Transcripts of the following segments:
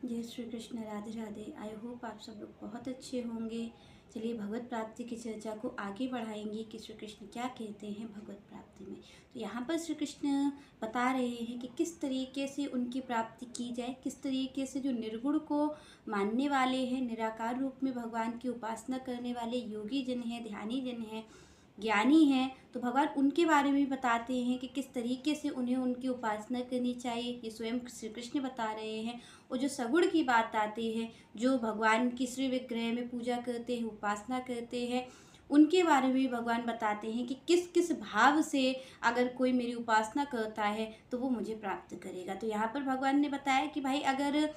जय Shri Krishna. Radhe Radhe. I hope आप सब लोग बहुत अच्छे होंगे। चलिए भगवत प्राप्ति की चर्चा को आगे बढ़ाएंगे कि श्री कृष्ण क्या कहते हैं भगवत प्राप्ति में। तो यहाँ पर श्री कृष्ण बता रहे हैं कि किस तरीके से उनकी प्राप्ति की जाए, किस तरीके से जो निर्गुण को मानने वाले हैं, निराकार रूप में भगवान की उपासना करने वाले योगी जन हैं, ध्यानी जन हैं, ज्ञानी हैं, तो भगवान उनके बारे में बताते हैं कि किस तरीके से उन्हें उनकी उपासना करनी चाहिए। ये स्वयं श्री कृष्ण बता रहे हैं। और जो सगुण की बात आती है, जो भगवान की श्री विग्रह में पूजा करते हैं, उपासना करते हैं, उनके बारे में भी भगवान बताते हैं कि किस किस भाव से अगर कोई मेरी उपासना करता है तो वो मुझे प्राप्त करेगा। तो यहाँ पर भगवान ने बताया कि भाई अगर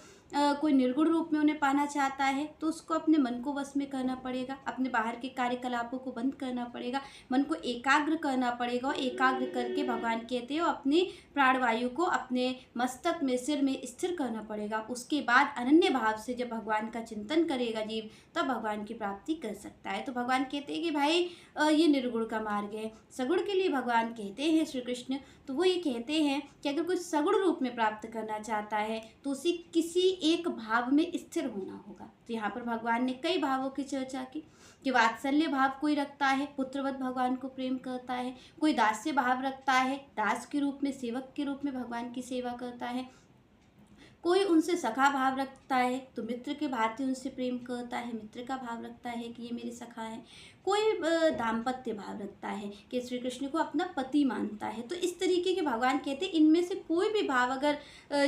कोई निर्गुण रूप में उन्हें पाना चाहता है तो उसको अपने मन को वश में करना पड़ेगा, अपने बाहर के कार्यकलापों को बंद करना पड़ेगा, मन को एकाग्र करना पड़ेगा। और एकाग्र करके भगवान कहते हो अपनी प्राणवायु को अपने मस्तक में, सिर में स्थिर करना पड़ेगा। उसके बाद अनन्य भाव से जब भगवान का चिंतन करेगा जीव, तब भगवान की प्राप्ति कर सकता है। तो भगवान कहते हैं कि भाई ये निर्गुण का मार्ग है। सगुण के लिए भगवान कहते हैं श्री कृष्ण, तो वो ये कहते हैं कि अगर कोई सगुण रूप में प्राप्त करना चाहता है तो उसे किसी एक भाव में स्थिर होना होगा। तो यहाँ पर भगवान ने कई भावों की चर्चा की कि वात्सल्य भाव कोई रखता है, पुत्रवत भगवान को प्रेम करता है। कोई दास्य भाव रखता है, दास के रूप में, सेवक के रूप में भगवान की सेवा करता है। कोई उनसे सखा भाव रखता है तो मित्र के भांति उनसे प्रेम करता है, मित्र का भाव रखता है कि ये मेरे सखा है। कोई दाम्पत्य भाव रखता है कि श्री कृष्ण को अपना पति मानता है। तो इस तरीके के भगवान कहते हैं इनमें से कोई भी भाव अगर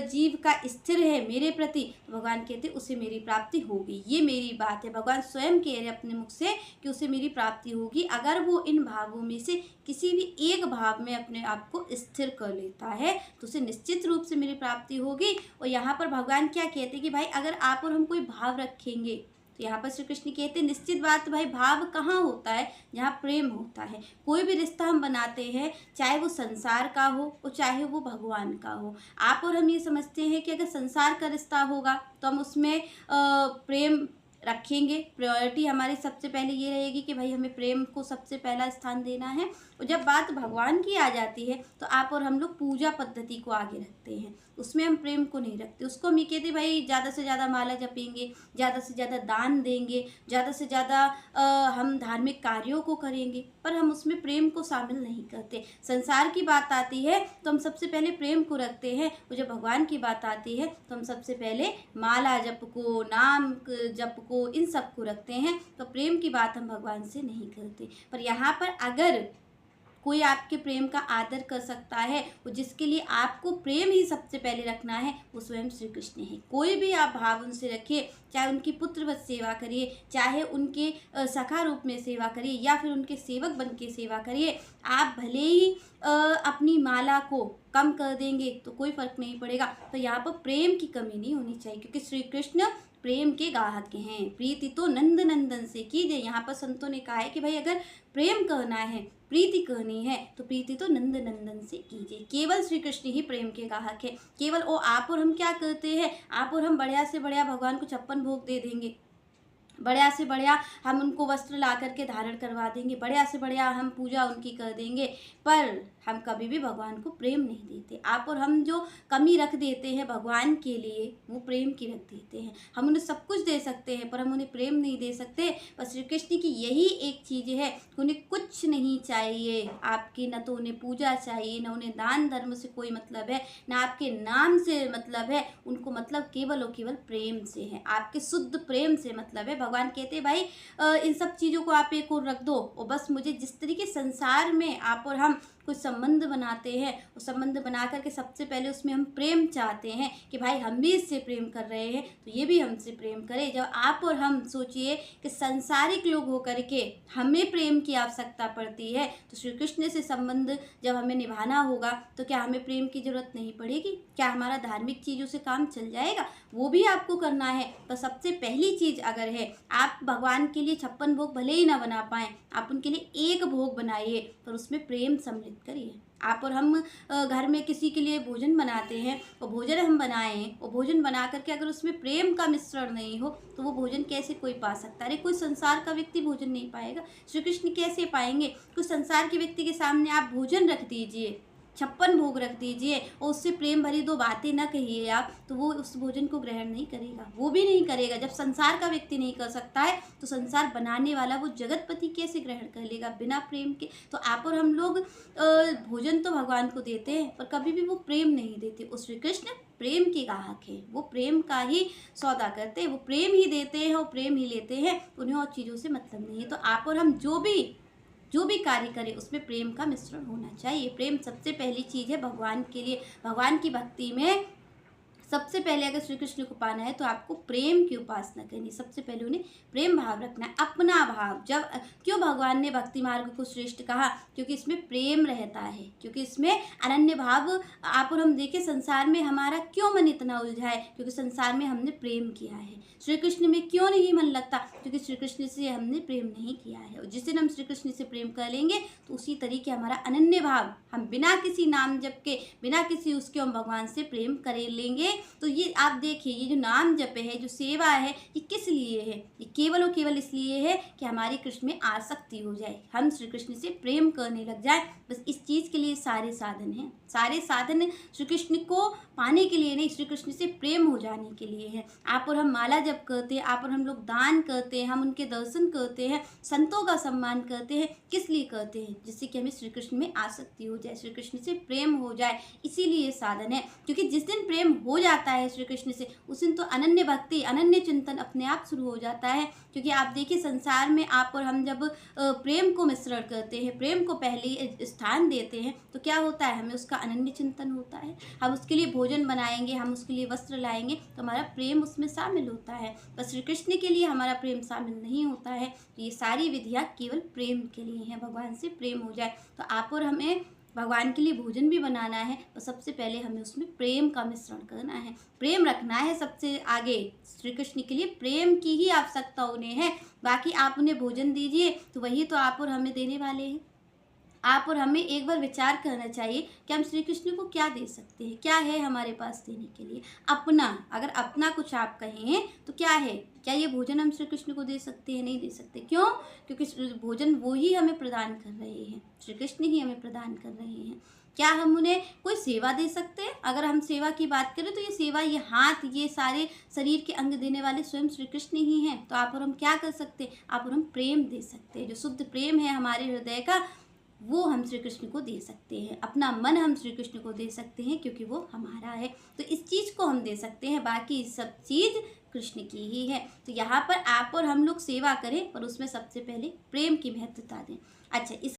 जीव का स्थिर है मेरे प्रति, तो भगवान कहते हैं उसे मेरी प्राप्ति होगी। ये मेरी बात है, भगवान स्वयं कह रहे अपने मुख से कि उसे मेरी प्राप्ति होगी अगर वो इन भावों में से किसी भी एक भाव में अपने आप को स्थिर कर लेता है तो उसे निश्चित रूप से मेरी प्राप्ति होगी। और यहाँ पर भगवान क्या कहते हैं कि भाई अगर आप और हम कोई भाव रखेंगे, तो यहाँ पर श्री कृष्ण कहते हैं निश्चित बात भाई भाव कहाँ होता है, जहाँ प्रेम होता है। कोई भी रिश्ता हम बनाते हैं, चाहे वो संसार का हो और चाहे वो भगवान का हो। आप और हम ये समझते हैं कि अगर संसार का रिश्ता होगा तो हम उसमें प्रेम रखेंगे। प्रायोरिटी हमारी सबसे पहले ये रहेगी कि भाई हमें प्रेम को सबसे पहला स्थान देना है। और जब बात भगवान की आ जाती है तो आप और हम लोग पूजा पद्धति को आगे रखते हैं, उसमें हम प्रेम को नहीं रखते। उसको हम ये कहते भाई ज़्यादा से ज़्यादा माला जपेंगे, ज़्यादा से ज़्यादा दान देंगे, ज़्यादा से ज़्यादा हम धार्मिक कार्यों को करेंगे, पर हम उसमें प्रेम को शामिल नहीं करते। संसार की बात आती है तो हम सबसे पहले प्रेम को रखते हैं, और जब भगवान की बात आती है तो हम सबसे पहले माला जप को, नाम जप को, इन सब को रखते हैं। तो प्रेम की बात हम भगवान से नहीं करते। पर यहाँ पर अगर कोई आपके प्रेम का आदर कर सकता है और जिसके लिए आपको प्रेम ही सबसे पहले रखना है, वो स्वयं श्री कृष्ण है। कोई भी आप भाव उनसे रखिए, चाहे उनकी पुत्रवत सेवा करिए, चाहे उनके सखा रूप में सेवा करिए, या फिर उनके सेवक बन के सेवा करिए। आप भले ही अपनी माला को कम कर देंगे तो कोई फर्क नहीं पड़ेगा। तो यहाँ पर प्रेम की कमी नहीं होनी चाहिए, क्योंकि श्री कृष्ण प्रेम के गाहक हैं। प्रीति तो नंद नंदन से कीजिए। यहाँ पर संतों ने कहा है कि भाई अगर प्रेम करना है, प्रीति करनी है, तो प्रीति तो नंद नंदन से कीजिए। केवल श्री कृष्ण ही प्रेम के गाहक है। केवल ओ आप और हम क्या करते हैं, आप और हम बढ़िया से बढ़िया भगवान को 56 भोग दे देंगे, बढ़िया से बढ़िया हम उनको वस्त्र ला करके धारण करवा देंगे, बढ़िया से बढ़िया हम पूजा उनकी कर देंगे, पर हम कभी भी भगवान को प्रेम नहीं देते। आप और हम जो कमी रख देते हैं भगवान के लिए, वो प्रेम की रख देते हैं। हम उन्हें सब कुछ दे सकते हैं पर हम उन्हें प्रेम नहीं दे सकते। बस श्री कृष्ण की यही एक चीज़ है, उन्हें कुछ नहीं चाहिए आपकी, न तो उन्हें पूजा चाहिए, न उन्हें दान धर्म से कोई मतलब है, न आपके नाम से मतलब है। उनको मतलब केवल और केवल प्रेम से है, आपके शुद्ध प्रेम से मतलब है। भगवान कहते हैं भाई इन सब चीज़ों को आप एक और रख दो, और बस मुझे जिस तरीके संसार में आप और हम कुछ संबंध बनाते हैं, उस संबंध बना करके सबसे पहले उसमें हम प्रेम चाहते हैं कि भाई हम भी इससे प्रेम कर रहे हैं तो ये भी हमसे प्रेम करे। जब आप और हम सोचिए कि संसारिक लोग होकर के हमें प्रेम की आवश्यकता पड़ती है, तो श्री कृष्ण से संबंध जब हमें निभाना होगा तो क्या हमें प्रेम की जरूरत नहीं पड़ेगी? क्या हमारा धार्मिक चीज़ों से काम चल जाएगा? वो भी आपको करना है। तो सबसे पहली चीज़ अगर है, आप भगवान के लिए 56 भोग भले ही ना बना पाएँ, आप उनके लिए एक भोग बनाइए, पर उसमें प्रेम सम्मिलित करिए। आप और हम घर में किसी के लिए भोजन बनाते हैं, और भोजन हम बनाएं और भोजन बना करके अगर उसमें प्रेम का मिश्रण नहीं हो तो वो भोजन कैसे कोई पा सकता है? अरे कोई संसार का व्यक्ति भोजन नहीं पाएगा, श्री कृष्ण कैसे पाएंगे? कुछ संसार के व्यक्ति के सामने आप भोजन रख दीजिए, 56 भोग रख दीजिए और उससे प्रेम भरी 2 बातें ना कहिए आप, तो वो उस भोजन को ग्रहण नहीं करेगा, वो भी नहीं करेगा। जब संसार का व्यक्ति नहीं कर सकता है तो संसार बनाने वाला वो जगतपति कैसे ग्रहण कर लेगा बिना प्रेम के। तो आप और हम लोग भोजन तो भगवान को देते हैं पर कभी भी वो प्रेम नहीं देते। वो श्री कृष्ण प्रेम के ग्राहक है, वो प्रेम का ही सौदा करते हैं, वो प्रेम ही देते हैं और प्रेम ही लेते हैं, उन्हें और चीज़ों से मतलब नहीं है। तो आप और हम जो भी कार्य करें उसमें प्रेम का मिश्रण होना चाहिए। प्रेम सबसे पहली चीज़ है भगवान के लिए। भगवान की भक्ति में सबसे पहले अगर श्री कृष्ण को पाना है तो आपको प्रेम की उपासना करनी। सबसे पहले उन्हें प्रेम भाव रखना है, अपना भाव। जब क्यों भगवान ने भक्ति मार्ग को श्रेष्ठ कहा? क्योंकि इसमें प्रेम रहता है, क्योंकि इसमें अनन्य भाव। आप और हम देखें संसार में हमारा क्यों मन इतना उलझा है? क्योंकि संसार में हमने प्रेम किया है। श्री कृष्ण में क्यों नहीं मन लगता? क्योंकि श्री कृष्ण से हमने प्रेम नहीं किया है। और जिस दिन हम श्री कृष्ण से प्रेम कर लेंगे तो उसी तरीके हमारा अनन्य भाव, हम बिना किसी नाम जप के, बिना किसी उसके हम भगवान से प्रेम कर लेंगे। तो ये आप देखिए, ये जो नाम जप है, जो सेवा है, ये किस लिए है? ये केवल और केवल इसलिए है कि हमारी कृष्ण में आसक्ति हो जाए, हम श्री कृष्ण से प्रेम करने लग जाए। बस इस चीज़ के लिए सारे साधन हैं। सारे साधन श्री कृष्ण को पाने के लिए नहीं, श्री कृष्ण से प्रेम हो जाने के लिए है। आप और हम माला जप करते हैं, आप और हम लोग दान करते हैं, हम उनके दर्शन करते हैं, संतों का सम्मान करते हैं। किस लिए करते हैं? जिससे कि हमें श्री कृष्ण में आसक्ति हो जाए, श्री कृष्ण से प्रेम हो जाए। इसीलिए साधन है। क्योंकि जिस दिन प्रेम हो जाता है श्री कृष्ण से, उस दिन तो अनन्य भक्ति, अनन्य चिंतन अपने आप शुरू हो जाता है। क्योंकि आप देखिए संसार में आप और हम जब प्रेम को मिश्रण करते हैं, प्रेम को पहले स्थान देते हैं, तो क्या होता है? हमें उसका अनन्य चिंतन होता है। हम उसके लिए भोजन बनाएंगे, हम उसके लिए वस्त्र लाएंगे, तो हमारा प्रेम उसमें शामिल होता है। बस श्री कृष्ण के लिए हमारा प्रेम शामिल नहीं होता है। तो ये सारी विधियाँ केवल प्रेम के लिए हैं, भगवान से प्रेम हो जाए। तो आप और हमें भगवान के लिए भोजन भी बनाना है, तो सबसे पहले हमें उसमें प्रेम का मिश्रण करना है, प्रेम रखना है सबसे आगे। श्री कृष्ण के लिए प्रेम की ही आवश्यकता उन्हें है। बाकी आप उन्हें भोजन दीजिए तो वही तो आप और हमें देने वाले हैं। आप और हमें एक बार विचार करना चाहिए कि हम श्री कृष्ण को क्या दे सकते हैं, क्या है हमारे पास देने के लिए। अपना, अगर अपना कुछ आप कहें तो क्या है? क्या ये भोजन हम श्री कृष्ण को दे सकते हैं? नहीं दे सकते। क्यों? क्योंकि भोजन वो ही हमें प्रदान कर रहे हैं, श्री कृष्ण ही हमें प्रदान कर रहे हैं। क्या हम उन्हें कोई सेवा दे सकते हैं? अगर हम सेवा की बात करें तो ये सेवा, ये हाथ, ये सारे शरीर के अंग देने वाले स्वयं श्री कृष्ण ही हैं। तो आप और हम क्या कर सकते हैं? आप और हम प्रेम दे सकते हैं। जो शुद्ध प्रेम है हमारे हृदय का, वो हम श्री कृष्ण को दे सकते हैं। अपना मन हम श्री कृष्ण को दे सकते हैं क्योंकि वो हमारा है। तो इस चीज़ को हम दे सकते हैं, बाकी सब चीज़ कृष्ण की ही है। तो यहाँ पर आप और हम लोग सेवा करें, पर उसमें सबसे पहले प्रेम की महत्वता दें। अच्छा, इस